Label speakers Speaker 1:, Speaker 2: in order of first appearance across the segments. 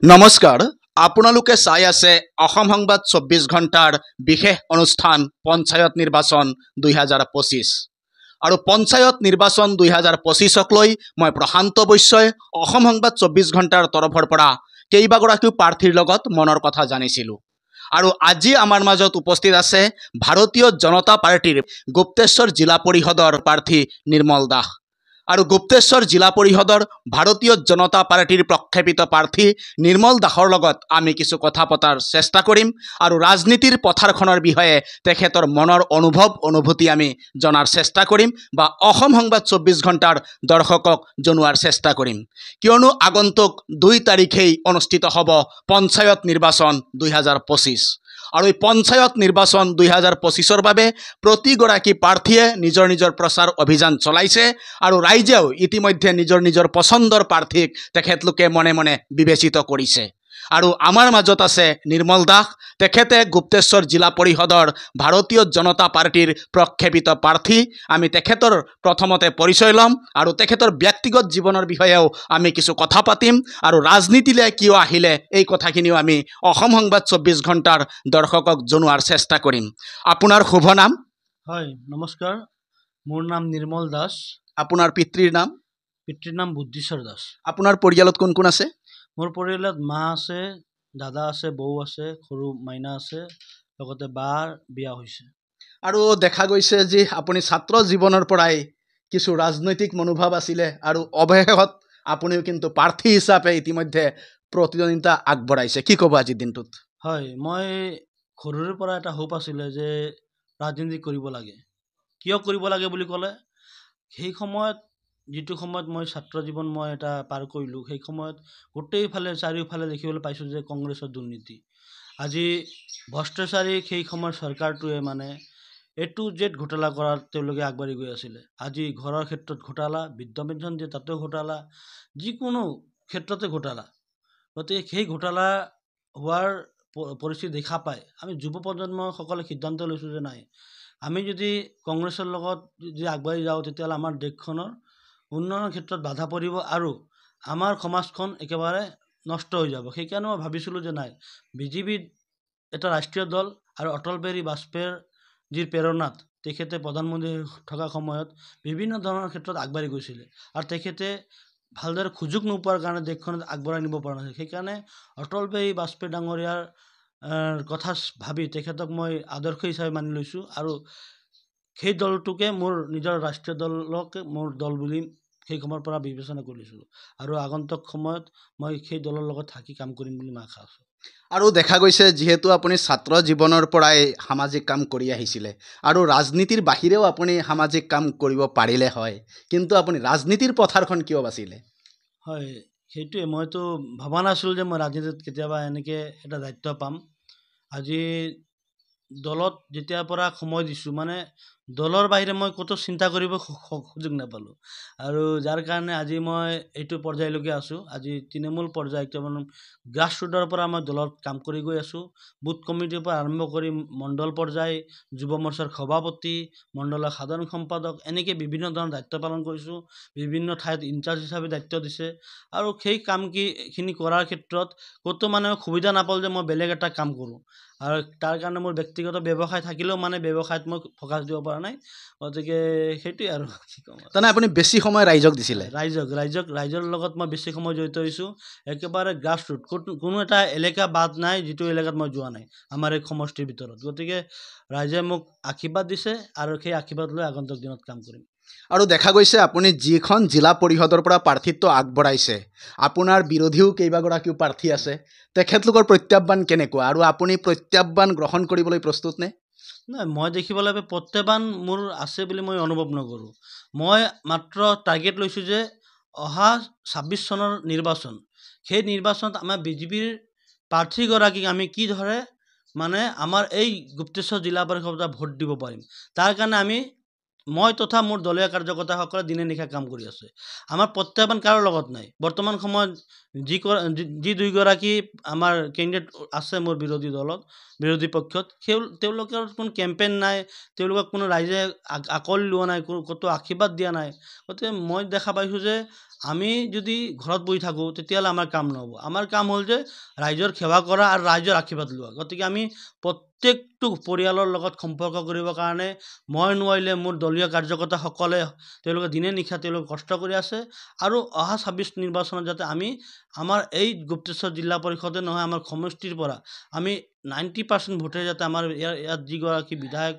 Speaker 1: নমস্কাৰ আপোনালোকে চাই আছে অসম সংবাদ 24 ঘণ্টাৰ বিশেষ অনুষ্ঠান পঞ্চায়ত নিৰ্বাচন 2025 আৰু পঞ্চায়ত নিৰ্বাচন 2025ক লৈ মই প্ৰশান্ত বৈশ্যই অসম সংবাদ 24 ঘণ্টাৰ তৰফৰ পৰা কেইবাগৰাকী প্ৰাৰ্থীৰ লগত মনৰ কথা জানিছিলোঁ আৰু আজি আমাৰ মাজত উপস্থিত আছে ভাৰতীয় জনতা পাৰ্টিৰ গুপ্তেশ্বৰ জিলা পৰিষদৰ প্ৰাৰ্থী নিৰ্মল দাস আৰু গুপ্তেশ্বৰ জিলা পৰিষদৰ ভাৰতীয় জনতা পাৰ্টিৰ প্ৰক্ষেপিত প্ৰাৰ্থী নিৰ্মল দাসৰ লগত আমি কিছু কথা পতাৰ চেষ্টা কৰিম আৰু ৰাজনীতিৰ পথাৰখনৰ বিষয়ে তেখেতৰ মনৰ অনুভূতি আমি জনাৰ চেষ্টা কৰিম বা অসম সংবাদ 24 ঘণ্টাৰ দৰ্শকক জনোৱাৰ চেষ্টা কৰিম কিয়নো আগন্তুক 2 তাৰিখেই অনুষ্ঠিত হ'ব পঞ্চায়ত নিৰ্বাচন 2025 আৰু এই পঞ্চায়ত নিৰ্বাচন 2025ৰ বাবে প্ৰতিগৰাকী প্ৰাৰ্থীয়ে নিজৰ প্ৰচাৰ অভিযান চলাইছে আৰু ৰাইজেও ইতিমধ্যে নিজৰ পছন্দৰ প্ৰাৰ্থীক তেখেতলোকে মনে মনে বিবেচিত কৰিছে আৰু আমাৰ মাজত আছে নিৰ্মল দাস তেখেতে গুপ্তেশ্বৰ জিলা পৰিষদৰ ভাৰতীয় জনতা পাৰ্টিৰ প্ৰক্ষেপিত প্ৰাৰ্থী আমি তেখেতৰ প্ৰথমতে পৰিচয় ল'ম আৰু তেখেতৰ ব্যক্তিগত জীৱনৰ বিষয়েও আমি কিছু কথা পাতিম আৰু ৰাজনীতিলৈ কিয় আহিলে এই কথাখিনিও আমি অসম সংবাদ 24 ঘণ্টাৰ দৰ্শকক জনোৱাৰ চেষ্টা কৰিম আপোনাৰ শুভ নাম
Speaker 2: হয় নমস্কাৰ মোৰ নাম নিৰ্মল দাস
Speaker 1: আপোনাৰ পিতৃৰ নাম
Speaker 2: বুদ্ধিশ্বৰ দাস
Speaker 1: আপোনাৰ পৰিয়ালত কোন কোন আছে
Speaker 2: মোৰ পৰিয়ালত মা আছে দাদা আছে বৌ আছে সৰু মাইনা আছে লগতে বাৰ বিয়া হৈছে
Speaker 1: আৰু দেখা গৈছে যে আপুনি ছাত্ৰ জীৱনৰ পৰাই কিছু ৰাজনৈতিক মনোভাৱ আছিলে আৰু অৱশেষত আপুনিও কিন্তু প্ৰাৰ্থী হিচাপে ইতিমধ্যে প্ৰতিদ্বন্দ্বিতা আগবঢ়াইছে কি ক'ব আজিৰ দিনটোত
Speaker 2: হয় মই সৰুৰে পৰা এটা হোপ আছিলে যে ৰাজনীতি কৰিব লাগে কিয় কৰিব লাগে বুলি ক'লে সেই সময়ত যিটো সময়ত মই ছাত্ৰ জীৱন মই এটা পাৰ কৰিলোঁ সেই সময়ত গোটেইফালে চাৰিওফালে দেখিবলৈ পাইছোঁ যে কংগ্ৰেছৰ দুৰ্নীতি আজি ভ্ৰষ্টাচাৰী সেই সময়ৰ চৰকাৰটোৱে মানে A to Z ঘোটালা কৰাৰ তেওঁলোকে আগবাঢ়ি গৈ আছিলে আজি ঘৰৰ ক্ষেত্ৰত ঘোটালা বৃদ্ধ পেঞ্চন দিয়ে তাতেও ঘোটালা যিকোনো ক্ষেত্ৰতে ঘোটালা গতিকে সেই ঘোটালা হোৱাৰ পৰিস্থিতি দেখা পায় আমি যুৱ প্ৰজন্মসকলে সিদ্ধান্ত লৈছোঁ যে নাই আমি যদি কংগ্ৰেছৰ লগত যদি আগবাঢ়ি যাওঁ তেতিয়াহ'লে আমাৰ দেশখনৰ উন্নয়নৰ ক্ষেত্ৰত বাধা পৰিব আৰু আমাৰ সমাজখন একেবাৰে নষ্ট হৈ যাব সেইকাৰণে মই ভাবিছিলোঁ যে নাই বিজেপি এটা ৰাষ্ট্ৰীয় দল আৰু অটল বিহাৰী বাজপেয়ীৰ যি প্ৰেৰণাত তেখেতে প্ৰধানমন্ত্ৰী থকা সময়ত বিভিন্ন ধৰণৰ ক্ষেত্ৰত আগবাঢ়ি গৈছিলে আৰু তেখেতে ভালদৰে সুযোগ নোপোৱাৰ কাৰণে দেশখনত আগবঢ়াই নিব পৰা নাছিল সেইকাৰণে অটল বিহাৰী বাজপেয়ী ডাঙৰীয়াৰ কথা ভাবি তেখেতক মই আদৰ্শ হিচাপে মানি লৈছোঁ আৰু সেই দলটোকে মোৰ নিজৰ ৰাষ্ট্ৰীয় দলকে মোৰ দল বুলি সেই সময়ৰ পৰা বিবেচনা কৰিছিলোঁ আৰু আগন্তুক সময়ত মই সেই দলৰ লগত থাকি কাম কৰিম বুলি মই আশা আছোঁ
Speaker 1: আৰু দেখা গৈছে যিহেতু আপুনি ছাত্ৰ জীৱনৰ পৰাই সামাজিক কাম কৰি আহিছিলে আৰু ৰাজনীতিৰ বাহিৰেও আপুনি সামাজিক কাম কৰিব পাৰিলে হয় কিন্তু আপুনি ৰাজনীতিৰ পথাৰখন কিয় বাচিলে
Speaker 2: হয় সেইটোৱে মইতো ভবা নাছিলোঁ যে মই ৰাজনীতিত কেতিয়াবা এনেকৈ এটা দায়িত্ব পাম আজি দলত যেতিয়াৰ পৰা সময় দিছোঁ মানে দলৰ বাহিৰে মই ক'তো চিন্তা কৰিব সুযোগ নাপালোঁ আৰু যাৰ কাৰণে আজি মই এইটো পৰ্যায়লৈকে আছোঁ আজি তৃণমূল পৰ্যায় গ্ৰাছ ৰুটৰ পৰা মই দলত কাম কৰি গৈ আছোঁ বুথ কমিটিৰ পৰা আৰম্ভ কৰি মণ্ডল পৰ্যায় যুৱ মৰ্চাৰ সভাপতি মণ্ডলৰ সাধাৰণ সম্পাদক এনেকৈ বিভিন্ন ধৰণৰ দায়িত্ব পালন কৰিছোঁ বিভিন্ন ঠাইত ইনচাৰ্জ হিচাপে দায়িত্ব দিছে আৰু সেই কামখিনি কৰাৰ ক্ষেত্ৰত ক'তো মানে সুবিধা নাপালোঁ যে মই বেলেগ এটা কাম কৰোঁ আৰু তাৰ কাৰণে মোৰ ব্যক্তিগত ব্যৱসায় থাকিলেও মানে ব্যৱসায়ত মই ফ'কাছ দিব পৰা নাই গতিকে সেইটোৱে আৰু কি ক'ম
Speaker 1: তাৰমানে আপুনি বেছি সময় ৰাইজক দিছিলে
Speaker 2: ৰাইজৰ লগত মই বেছি সময় জড়িত হৈছোঁ একেবাৰে গ্ৰাছ ৰুট কোনো এটা এলেকা বাদ নাই যিটো এলেকাত মই যোৱা নাই আমাৰ এই সমষ্টিৰ ভিতৰত গতিকে ৰাইজে মোক আশীৰ্বাদ দিছে আৰু সেই আশীৰ্বাদ লৈ আগন্তুক দিনত কাম কৰিম
Speaker 1: আৰু দেখা গৈছে আপুনি যিখন জিলা পৰিষদৰ পৰা প্ৰাৰ্থিত্ব আগবঢ়াইছে আপোনাৰ বিৰোধীও কেইবাগৰাকীও প্ৰাৰ্থী আছে তেখেতলোকৰ প্ৰত্যাহ্বান কেনেকুৱা আৰু আপুনি প্ৰত্যাহ্বান গ্ৰহণ কৰিবলৈ প্ৰস্তুত নে
Speaker 2: নাই মই দেখিবলৈ প্ৰত্যাহ্বান মোৰ আছে বুলি মই অনুভৱ নকৰোঁ মই মাত্ৰ টাৰ্গেট লৈছোঁ যে অহা 26 চনৰ নিৰ্বাচন সেই নিৰ্বাচনত আমাৰ বিজেপিৰ প্ৰাৰ্থীগৰাকীক আমি কি ধৰে মানে আমাৰ এই গুপ্তেশ্বৰ জিলা পৰিষদত ভোট দিব পাৰিম তাৰ কাৰণে মই তথা মোৰ দলীয় কাৰ্যকৰ্তাসকলে দিনে নিশা কাম কৰি আছে আমাৰ প্ৰত্যাহ্বান কাৰো লগত নাই বৰ্তমান সময়ত যি দুইগৰাকী আমাৰ কেণ্ডিডেট আছে মোৰ বিৰোধী পক্ষত তেওঁলোকৰ কোনো কেম্পেইন নাই তেওঁলোকক কোনো ৰাইজে আকোৱালি লোৱা নাই ক'তো আশীৰ্বাদ দিয়া নাই গতিকে মই দেখা পাইছোঁ যে আমি যদি ঘৰত বহি থাকোঁ তেতিয়াহ'লে আমাৰ কাম নহ'ব। আমাৰ কাম হ'ল যে ৰাইজৰ সেৱা কৰা আৰু ৰাইজৰ আশীৰ্বাদ লোৱা। গতিকে আমি প্ৰত্যেকটো পৰিয়ালৰ লগত সম্পৰ্ক কৰিবৰ কাৰণে মই নোৱাৰিলে মোৰ দলীয় কাৰ্যকৰ্তাসকলে তেওঁলোকে দিনে নিশা তেওঁলোকে কষ্ট কৰি আছে আৰু অহা ২৬ নিৰ্বাচনত যাতে আমি আমাৰ এই গুপ্তেশ্বৰ জিলা পৰিষদে নহয় আমাৰ সমষ্টিৰ পৰা আমি 90% ভোটেৰে যাতে আমাৰ ইয়াত যিগৰাকী বিধায়ক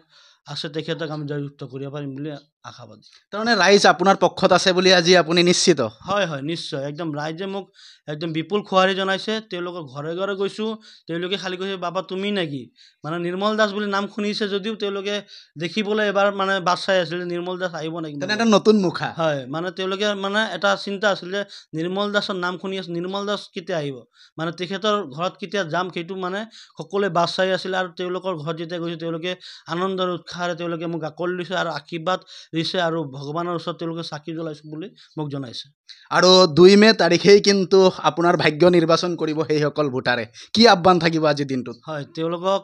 Speaker 2: আছে তেখেতক আমি জয়যুক্ত কৰিব পাৰিম বুলি আশাবাদী।
Speaker 1: তাৰমানে ৰাইজ আপোনাৰ পক্ষত আছে বুলি আজি আপুনি নিশ্চিত?
Speaker 2: হয় হয় নিশ্চয় একদম ৰাইজে মোক একদম বিপুল খুৱাৰি জনাইছে। তেওঁলোকৰ ঘৰে ঘৰে গৈছোঁ, তেওঁলোকে খালী কৈছে বাবা তুমি নেকি, মানে নিৰ্মল দাস বুলি নাম শুনিছে যদিও তেওঁলোকে দেখিবলৈ এবাৰ মানে বাট চাই আছিল নিৰ্মল দাস আহিব নেকি।
Speaker 1: তেনে এটা নতুন মুখা।
Speaker 2: হয় মানে তেওঁলোকে মানে এটা চিন্তা আছিল যে নিৰ্মল দাসৰ নাম শুনি আছে, নিৰ্মল দাস কেতিয়া আহিব, মানে তেখেতৰ ঘৰত কেতিয়া যাম সেইটো মানে সকলোৱে বাট চাই আছিল। আৰু তেওঁলোকৰ ঘৰত যেতিয়া গৈছে তেওঁলোকে আনন্দৰ উৎসাহেৰে তেওঁলোকে মোক আকোৱালি লৈছে আৰু আশীৰ্বাদ দিছে আৰু ভগৱানৰ ওচৰত তেওঁলোকে চাকি জ্বলাইছোঁ বুলি মোক জনাইছে।
Speaker 1: আৰু ২ মে তাৰিখেই কিন্তু আপোনাৰ ভাগ্য নিৰ্বাচন কৰিব সেইসকল ভোটাৰে, কি আহ্বান থাকিব আজিৰ দিনটোত?
Speaker 2: হয় তেওঁলোকক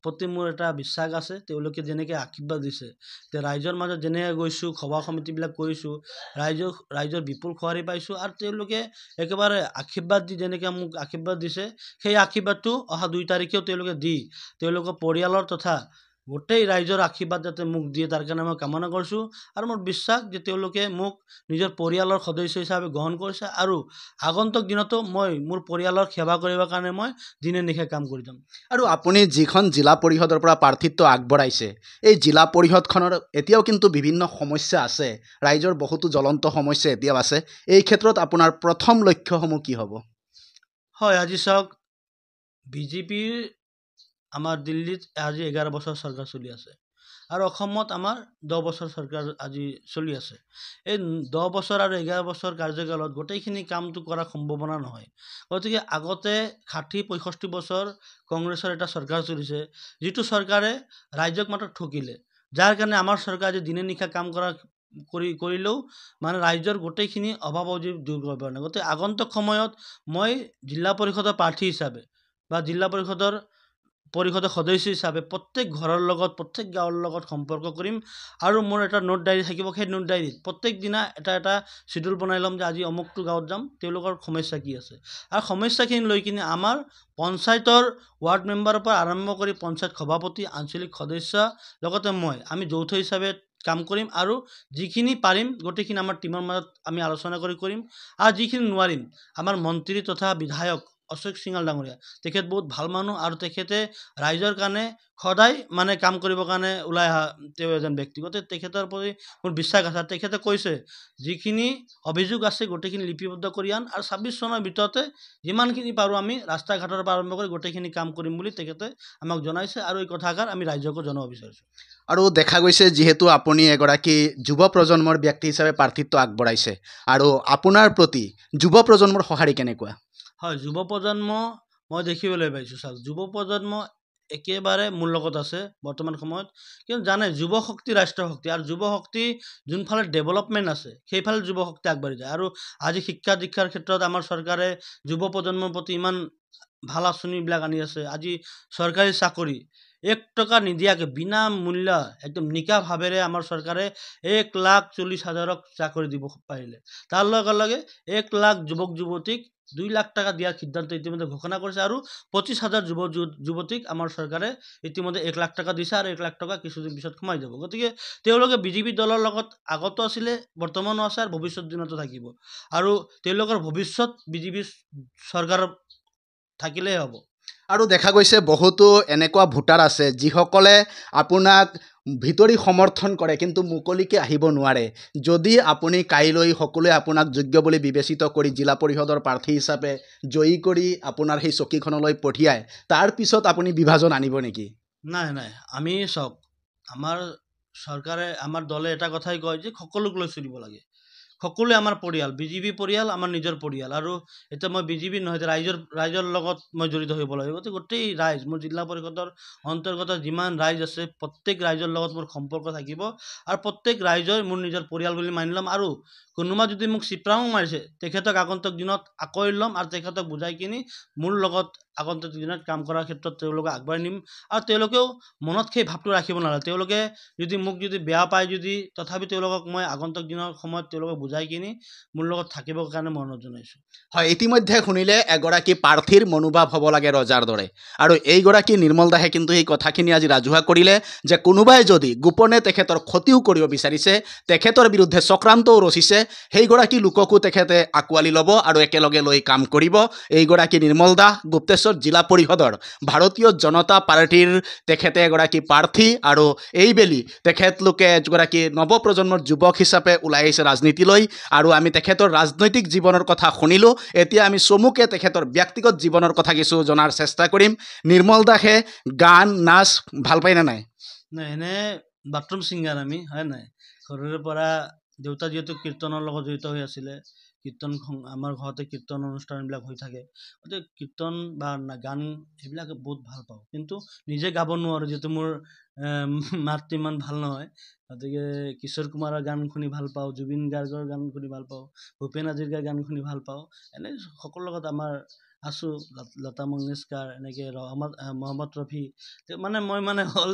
Speaker 2: প্ৰতি মোৰ এটা বিশ্বাস আছে। তেওঁলোকে যেনেকৈ আশীৰ্বাদ দিছে তে ৰাইজৰ মাজত যেনেকৈ গৈছোঁ সভা সমিতিবিলাক কৰিছোঁ ৰাইজৰ বিপুল সঁহাৰি পাইছোঁ আৰু তেওঁলোকে একেবাৰে আশীৰ্বাদ দি যেনেকৈ মোক আশীৰ্বাদ দিছে সেই আশীৰ্বাদটো অহা ২ তাৰিখেও তেওঁলোকে দি তেওঁলোকৰ পৰিয়ালৰ তথা গোটেই ৰাইজৰ আশীৰ্বাদ যাতে মোক দিয়ে তাৰ কাৰণে মই কামনা কৰিছোঁ। আৰু মোৰ বিশ্বাস যে তেওঁলোকে মোক নিজৰ পৰিয়ালৰ সদস্য হিচাপে গ্ৰহণ কৰিছে আৰু আগন্তুক দিনতো মই মোৰ পৰিয়ালৰ সেৱা কৰিবৰ কাৰণে মই দিনে নিশাই কাম কৰি যাম।
Speaker 1: আৰু আপুনি যিখন জিলা পৰিষদৰ পৰা প্ৰাৰ্থিত্ব আগবঢ়াইছে এই জিলা পৰিষদখনৰ এতিয়াও কিন্তু বিভিন্ন সমস্যা আছে, ৰাইজৰ বহুতো জ্বলন্ত সমস্যা এতিয়াও আছে। এই ক্ষেত্ৰত আপোনাৰ প্ৰথম লক্ষ্যসমূহ কি হ'ব?
Speaker 2: হয় আজি চাওক, বিজেপিৰ আমাৰ দিল্লীত আজি 11 বছৰ চৰকাৰ চলি আছে আৰু অসমত আমাৰ 10 বছৰ চৰকাৰ আজি চলি আছে। এই 10 বছৰ আৰু 11 বছৰ কাৰ্যকালত গোটেইখিনি কামটো কৰাৰ সম্ভাৱনা নহয়। গতিকে আগতে ৬০-৬৫ বছৰ কংগ্ৰেছৰ এটা চৰকাৰ চলিছে, যিটো চৰকাৰে ৰাইজক মাত্ৰ ঠকিলে, যাৰ কাৰণে আমাৰ চৰকাৰ আজি দিনে নিশা কাম কৰিলেও মানে ৰাইজৰ গোটেইখিনি অভাৱ অভিযোগ দূৰ কৰিব পৰা নাই। গতিকে আগন্তুক সময়ত মই জিলা পৰিষদৰ প্ৰাৰ্থী হিচাপে বা জিলা পৰিষদৰ সদস্য হিচাপে প্ৰত্যেক ঘৰৰ লগত প্ৰত্যেক গাঁৱৰ লগত সম্পৰ্ক কৰিম আৰু মোৰ এটা নোট ডায়েৰী থাকিব। সেই নোট ডায়েৰীত প্ৰত্যেক দিনা এটা চিডিউল বনাই ল'ম যে আজি অমুকটো গাঁৱত যাম, তেওঁলোকৰ সমস্যা কি আছে আৰু সমস্যাখিনি লৈ কিনে আমাৰ পঞ্চায়তৰ ৱাৰ্ড মেম্বাৰৰ পৰা আৰম্ভ কৰি পঞ্চায়ত সভাপতি আঞ্চলিক সদস্য লগতে আমি যৌথ হিচাপে কাম কৰিম আৰু যিখিনি পাৰিম গোটেইখিনি আমাৰ টীমৰ মাজত আমি আলোচনা কৰিম আৰু যিখিনি নোৱাৰিম আমাৰ মন্ত্ৰী তথা বিধায়ক অশোক সিঙাল ডাঙৰীয়া তেখেত বহুত ভাল মানুহ আৰু তেখেতে ৰাইজৰ কাৰণে সদায় মানে কাম কৰিবৰ কাৰণে ওলাই অহা তেওঁ এজন ব্যক্তিগত তেখেতৰ প্ৰতি মোৰ বিশ্বাস আছে। তেখেতে কৈছে যিখিনি অভিযোগ আছে গোটেইখিনি লিপিবদ্ধ কৰি আন আৰু ২৬ চনৰ ভিতৰতে যিমানখিনি পাৰোঁ আমি ৰাস্তা ঘাটৰ পৰা আৰম্ভ কৰি গোটেইখিনি কাম কৰিম বুলি তেখেতে আমাক জনাইছে আৰু এই কথাষাৰ আমি ৰাইজকো জনাব বিচাৰিছোঁ।
Speaker 1: আৰু দেখা গৈছে যিহেতু আপুনি এগৰাকী যুৱ প্ৰজন্মৰ ব্যক্তি হিচাপে প্ৰাৰ্থিত্ব আগবঢ়াইছে আৰু আপোনাৰ প্ৰতি যুৱ প্ৰজন্মৰ সঁহাৰি কেনেকুৱা?
Speaker 2: হয় যুৱ প্ৰজন্ম মই দেখিবলৈ পাইছোঁ, চাওক যুৱ প্ৰজন্ম একেবাৰে মোৰ লগত আছে বৰ্তমান সময়ত, কিন্তু জানে যুৱ শক্তি ৰাষ্ট্ৰ শক্তি আৰু যুৱ শক্তি যোনফালে ডেভেলপমেণ্ট আছে সেইফালে যুৱ শক্তি আগবাঢ়ি যায়। আৰু আজি শিক্ষা দীক্ষাৰ ক্ষেত্ৰত আমাৰ চৰকাৰে যুৱ প্ৰজন্মৰ প্ৰতি ইমান ভাল আঁচনিবিলাক আনি আছে। আজি চৰকাৰী চাকৰি ১ টকা নিদিয়াকৈ বিনা মূল্য একদম নিকা ভাৱেৰে আমাৰ চৰকাৰে ১,৪০,০০০ক চাকৰি দিব পাৰিলে। তাৰ লগে লগে ১,০০,০০০ যুৱক যুৱতীক ২ লাখ টকা দিয়াৰ সিদ্ধান্ত ইতিমধ্যে ঘোষণা কৰিছে আৰু ২৫,০০০ যুৱতীক আমাৰ চৰকাৰে ইতিমধ্যে ১ লাখ টকা দিছে আৰু ১ লাখ টকা কিছুদিন পিছত সোমাই যাব। গতিকে তেওঁলোকে বিজেপি দলৰ লগত আগতো আছিলে, বৰ্তমানো আছে আৰু ভৱিষ্যত দিনতো থাকিব আৰু তেওঁলোকৰ ভৱিষ্যত বিজেপি চৰকাৰৰ থাকিলেই হ'ব।
Speaker 1: আৰু দেখা গৈছে বহুতো এনেকুৱা ভোটাৰ আছে যিসকলে আপোনাক ভিতৰি সমৰ্থন কৰে কিন্তু মুকলিকে আহিব নোৱাৰে। যদি আপুনি কাইলৈ সকলোৱে আপোনাক যোগ্য বুলি বিবেচিত কৰি জিলা পৰিষদৰ প্ৰাৰ্থী হিচাপে জয়ী কৰি আপোনাৰ সেই চকীখনলৈ পঠিয়ায়, তাৰ পিছত আপুনি বিভাজন আনিব নেকি?
Speaker 2: নাই আমি চাওক, আমাৰ চৰকাৰে আমাৰ দলে এটা কথাই কয় যে সকলোক লৈ চলিব লাগে। সকলোৱে আমাৰ পৰিয়াল, বিজেপি পৰিয়াল আমাৰ নিজৰ পৰিয়াল আৰু এতিয়া মই বিজেপি নহয় ৰাইজৰ লগত মই জড়িত হ'ব লাগিব। গতিকে গোটেই ৰাইজ মোৰ জিলা পৰিষদৰ অন্তৰ্গত যিমান ৰাইজ আছে প্ৰত্যেক ৰাইজৰ লগত মোৰ সম্পৰ্ক থাকিব আৰু প্ৰত্যেক ৰাইজৰ মোৰ নিজৰ পৰিয়াল বুলি মানি ল'ম আৰু কোনোবা যদি মোক চিপৰাঙো মাৰিছে তেখেতক আগন্তুক দিনত আঁকোৱালি ল'ম আৰু তেখেতক বুজাই কিনি মোৰ লগত আগন্তুক দিনত কাম কৰাৰ ক্ষেত্ৰত তেওঁলোকক আগবঢ়াই নিম। আৰু তেওঁলোকেও মনত সেই ভাৱটো ৰাখিব নালাগে। তেওঁলোকে যদি মোক বেয়া পায় তথাপি তেওঁলোকক মই আগন্তুক দিনৰ সময়ত তেওঁলোকক বুজাই কিনি মোৰ লগত থাকিবৰ কাৰণে মই অনুৰোধ জনাইছোঁ।
Speaker 1: হয়, ইতিমধ্যে শুনিলে এগৰাকী প্ৰাৰ্থীৰ মনোভাৱ হ'ব লাগে ৰজাৰ দৰে, আৰু এইগৰাকী নিৰ্মল দাসে কিন্তু এই কথাখিনি আজি ৰাজহুৱা কৰিলে যে কোনোবাই যদি গোপনে তেখেতৰ ক্ষতিও কৰিব বিচাৰিছে, তেখেতৰ বিৰুদ্ধে চক্ৰান্তও ৰচিছে, সেইগৰাকী লোককো তেখেতে আঁকোৱালি ল'ব আৰু একেলগে লৈ কাম কৰিব। এইগৰাকী নিৰ্মল দাস গুপ্তেশ্বৰ জিলা পৰিষদৰ ভাৰতীয় জনতা পাৰ্টীৰ তেখেতে এগৰাকী প্ৰাৰ্থী, আৰু এইবেলি তেখেতলোকে এগৰাকী নৱপ্ৰজন্মৰ যুৱক হিচাপে ওলাই আহিছে ৰাজনীতিলৈ, আৰু আমি তেখেতৰ ৰাজনৈতিক জীৱনৰ কথা শুনিলোঁ। এতিয়া আমি চমুকে তেখেতৰ ব্যক্তিগত জীৱনৰ কথা কিছু জনাৰ চেষ্টা কৰিম। নিৰ্মল দাসে গান নাচ ভাল পায় নে নাই?
Speaker 2: নাই, এনে বাথৰুম ছিংগাৰ আমি, হয় নাই? সৰুৰে পৰা দেউতা যিহেতু কীৰ্তনৰ লগত জড়িত হৈ আছিলে, কীৰ্তন আমাৰ ঘৰতে কীৰ্তন অনুষ্ঠানবিলাক হৈ থাকে, গতিকে কীৰ্তন বা গান এইবিলাক বহুত ভাল পাওঁ, কিন্তু নিজে গাব নোৱাৰোঁ যিহেতু মোৰ মাতটো ইমান ভাল নহয়। গতিকে কিশোৰ কুমাৰৰ গান শুনি ভাল পাওঁ, জুবিন গাৰ্গৰ গান শুনি ভাল পাওঁ, ভূপেন হাজৰিকাৰ গান শুনি ভাল পাওঁ। এনে সকলোৰ লগত আমাৰ আছোঁ, লতা মংগেশকাৰ, এনেকৈ মহম্মদ ৰফি, মানে মই মানে হ'ল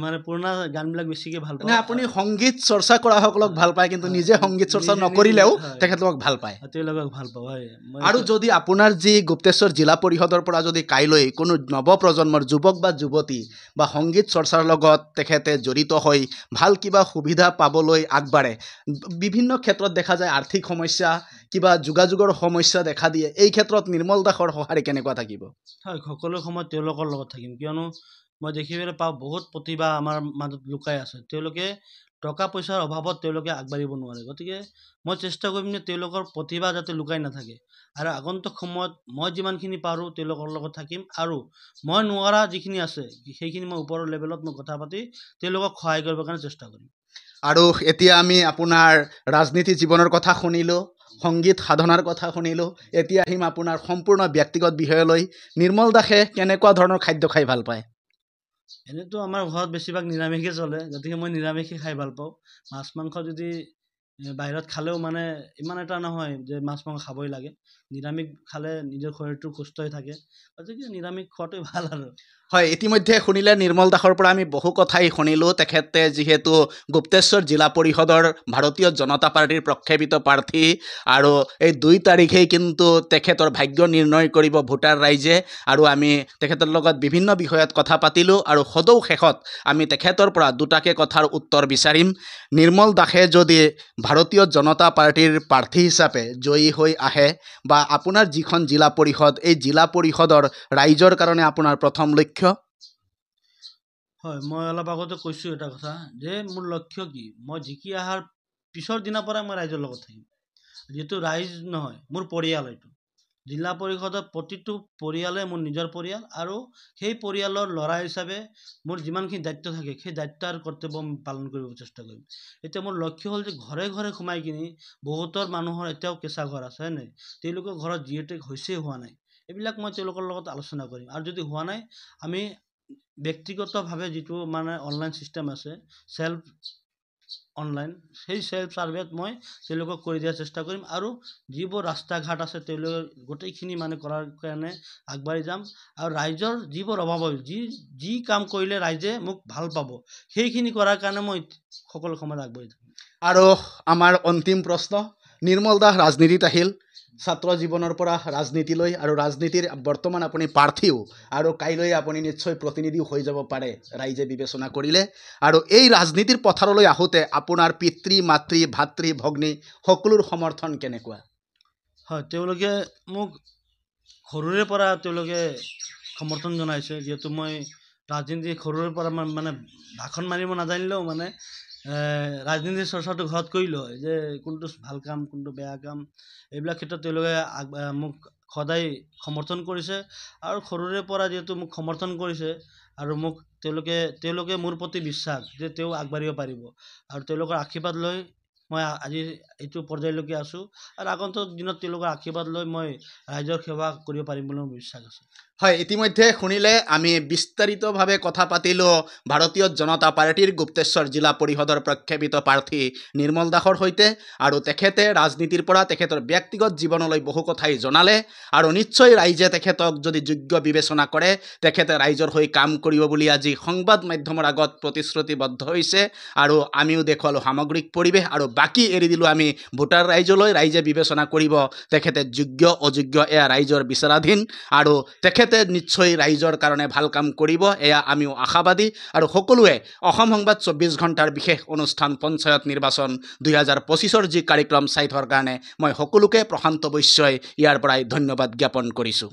Speaker 2: মানে পুৰণা গানবিলাক বেছিকৈ ভাল
Speaker 1: মানে
Speaker 2: পাওঁ।
Speaker 1: আপুনি সংগীত চৰ্চা কৰাসকলক ভাল পায়, কিন্তু নিজে সংগীত চৰ্চা নকৰিলেও তেখেতলোকক ভাল পায়।
Speaker 2: তেওঁলোকক ভাল পাওঁ, হয়।
Speaker 1: আৰু যদি আপোনাৰ যি গুপ্তেশ্বৰ জিলা পৰিষদৰ পৰা যদি কাইলৈ কোনো নৱপ্ৰজন্মৰ যুৱক বা যুৱতী বা সংগীত চৰ্চাৰ লগত তেখেতে জড়িত হৈ ভাল কিবা সুবিধা পাবলৈ আগবাঢ়ে, বিভিন্ন ক্ষেত্ৰত দেখা যায় আৰ্থিক সমস্যা, কিবা যোগাযোগৰ সমস্যা দেখা দিয়ে, এই ক্ষেত্ৰত নিৰ্মল দাসৰ সঁহাৰি কেনেকুৱা থাকিব?
Speaker 2: হয়, সকলো সময়ত তেওঁলোকৰ লগত থাকিম, কিয়নো মই দেখিবলৈ পাওঁ বহুত প্ৰতিভা আমাৰ মাজত লুকাই আছে। তেওঁলোকে টকা পইচাৰ অভাৱত তেওঁলোকে আগবাঢ়িব নোৱাৰে, গতিকে মই চেষ্টা কৰিম যে তেওঁলোকৰ প্ৰতিভা যাতে লুকাই নাথাকে, আৰু আগন্তুক সময়ত মই যিমানখিনি পাৰোঁ তেওঁলোকৰ লগত থাকিম, আৰু মই নোৱাৰা যিখিনি আছে সেইখিনি মই ওপৰৰ লেভেলত মই কথা পাতি তেওঁলোকক সহায় কৰিবৰ কাৰণে চেষ্টা কৰিম।
Speaker 1: আৰু এতিয়া আমি আপোনাৰ ৰাজনীতি জীৱনৰ কথা শুনিলোঁ, সংগীত সাধনাৰ কথা শুনিলোঁ, এতিয়া আহিম আপোনাৰ সম্পূৰ্ণ ব্যক্তিগত বিষয়লৈ। নিৰ্মল দাসে কেনেকুৱা ধৰণৰ খাদ্য খাই ভাল পায়?
Speaker 2: এনেতো আমাৰ ঘৰত বেছিভাগ নিৰামিষে চলে, গতিকে মই নিৰামিষে খাই ভাল পাওঁ। মাছ মাংস যদি বাহিৰত খালেও মানে ইমান এটা নহয় যে মাছ মাংস খাবই লাগে, নিৰামিষ খালে নিজৰ শৰীৰটো সুস্থ হৈ থাকে, গতিকে নিৰামিষ খোৱাটোৱে ভাল আৰু।
Speaker 1: হয়, ইতিমধ্যে শুনিলে নিৰ্মল দাসৰ পৰা আমি বহু কথাই শুনিলোঁ। তেখেতে যিহেতু গুপ্তেশ্বৰ জিলা পৰিষদৰ ভাৰতীয় জনতা পাৰ্টীৰ প্ৰক্ষেপিত প্ৰাৰ্থী, আৰু এই 2 তাৰিখেই কিন্তু তেখেতৰ ভাগ্য নিৰ্ণয় কৰিব ভোটাৰ ৰাইজে, আৰু আমি তেখেতৰ লগত বিভিন্ন বিষয়ত কথা পাতিলোঁ, আৰু সদৌ শেষত আমি তেখেতৰ পৰা দুটাকে কথাৰ উত্তৰ বিচাৰিম। নিৰ্মল দাসে যদি ভাৰতীয় জনতা পাৰ্টীৰ প্ৰাৰ্থী হিচাপে জয়ী হৈ আহে, বা আপোনাৰ যিখন জিলা পৰিষদ, এই জিলা পৰিষদৰ ৰাইজৰ কাৰণে আপোনাৰ প্ৰথম লক্ষ্য?
Speaker 2: হয়, মই অলপ আগতে কৈছোঁ এটা কথা, যে মোৰ লক্ষ্য কি, মই জিকি অহাৰ পিছৰ দিনাৰ পৰাই মই ৰাইজৰ লগত থাকিম। যিহেতু ৰাইজ নহয়, মোৰ পৰিয়াল এইটো। জিলা পৰিষদৰ প্ৰতিটো পৰিয়ালে মোৰ নিজৰ পৰিয়াল, আৰু সেই পৰিয়ালৰ ল'ৰা হিচাপে মোৰ যিমানখিনি দায়িত্ব থাকে সেই দায়িত্ব আৰু কৰ্তব্য মই পালন কৰিব চেষ্টা কৰিম। এতিয়া মোৰ লক্ষ্য হ'ল যে ঘৰে ঘৰে সোমাই কিনি, বহুতৰ মানুহৰ এতিয়াও কেঁচা ঘৰ আছে, হয় নাই? তেওঁলোকৰ ঘৰত যিহেতু হৈছেই হোৱা নাই, এইবিলাক মই তেওঁলোকৰ লগত আলোচনা কৰিম, আৰু যদি হোৱা নাই আমি ব্যক্তিগতভাৱে যিটো মানে অনলাইন ছিষ্টেম আছে, অনলাইন, সেই ছেল্ফ ছাৰ্ভেত মই তেওঁলোকক কৰি দিয়াৰ চেষ্টা কৰিম, আৰু যিবোৰ ৰাস্তা ঘাট আছে তেওঁলোকে গোটেইখিনি মানে কৰাৰ কাৰণে আগবাঢ়ি যাম, আৰু ৰাইজৰ যিবোৰ অভাৱ হয়, যি কাম কৰিলে ৰাইজে মোক ভাল পাব, সেইখিনি কৰাৰ কাৰণে মই সকলো সময়ত আগবাঢ়ি যাম।
Speaker 1: আৰু আমাৰ অন্তিম প্ৰশ্ন, নিৰ্মল দাস ৰাজনীতিত আহিল, ছাত্ৰ জীৱনৰ পৰা ৰাজনীতিলৈ, আৰু ৰাজনীতিৰ বৰ্তমান আপুনি প্ৰাৰ্থীও, আৰু কাইলৈ আপুনি নিশ্চয় প্ৰতিনিধিও হৈ যাব পাৰে ৰাইজে বিবেচনা কৰিলে, আৰু এই ৰাজনীতিৰ পথাৰলৈ আহোঁতে আপোনাৰ পিতৃ মাতৃ ভাতৃ ভগ্নী সকলোৰ সমৰ্থন কেনেকুৱা?
Speaker 2: হয়, তেওঁলোকে মোক সৰুৰে পৰা তেওঁলোকে সমৰ্থন জনাইছে, যিহেতু মই ৰাজনীতি সৰুৰে পৰা মানে ভাষণ মাৰিব নাজানিলেও মানে ৰাজনীতিৰ চৰ্চাটো ঘৰত কৰিলোঁ হয়, যে কোনটো ভাল কাম কোনটো বেয়া কাম, এইবিলাক ক্ষেত্ৰত তেওঁলোকে মোক সদায় সমৰ্থন কৰিছে, আৰু সৰুৰে পৰা যিহেতু মোক সমৰ্থন কৰিছে, আৰু মোক তেওঁলোকে মোৰ প্ৰতি বিশ্বাস যে তেওঁ আগবাঢ়িব পাৰিব, আৰু তেওঁলোকৰ আশীৰ্বাদ লৈ মই আজি এইটো পৰ্যায়লৈকে আছোঁ, আৰু আগন্তুক দিনত তেওঁলোকৰ আশীৰ্বাদ লৈ মই ৰাইজৰ সেৱা কৰিব পাৰিম বুলি মোৰ বিশ্বাস আছে।
Speaker 1: হয়, ইতিমধ্যে শুনিলে আমি বিস্তাৰিতভাৱে কথা পাতিলোঁ ভাৰতীয় জনতা পাৰ্টীৰ গুপ্তেশ্বৰ জিলা পৰিষদৰ প্ৰক্ষেপিত প্ৰাৰ্থী নিৰ্মল দাসৰ সৈতে, আৰু তেখেতে ৰাজনীতিৰ পৰা তেখেতৰ ব্যক্তিগত জীৱনলৈ বহু কথাই জনালে, আৰু নিশ্চয় ৰাইজে তেখেতক যদি যোগ্য বিবেচনা কৰে, তেখেতে ৰাইজৰ হৈ কাম কৰিব বুলি আজি সংবাদ মাধ্যমৰ আগত প্ৰতিশ্ৰুতিবদ্ধ হৈছে, আৰু আমিও দেখুৱালোঁ সামগ্ৰিক পৰিৱেশ, আৰু বাকী এৰি দিলোঁ আমি ভোটাৰ ৰাইজলৈ, ৰাইজে বিবেচনা কৰিব তেখেতে যোগ্য অযোগ্য এয়া ৰাইজৰ বিচাৰাধীন আৰু তেখেতে নিশ্চয় ৰাইজৰ কাৰণে ভাল কাম কৰিব এয়া আমিও আশাবাদী আৰু সকলোৱে অসম সংবাদ 24 ঘণ্টাৰ বিশেষ অনুষ্ঠান পঞ্চায়ত নিৰ্বাচন 2025ৰ যি কাৰ্যক্ৰম চাই থকাৰ কাৰণে মই সকলোকে প্ৰশান্ত বৈশ্যই ইয়াৰ পৰাই ধন্যবাদ জ্ঞাপন কৰিছোঁ।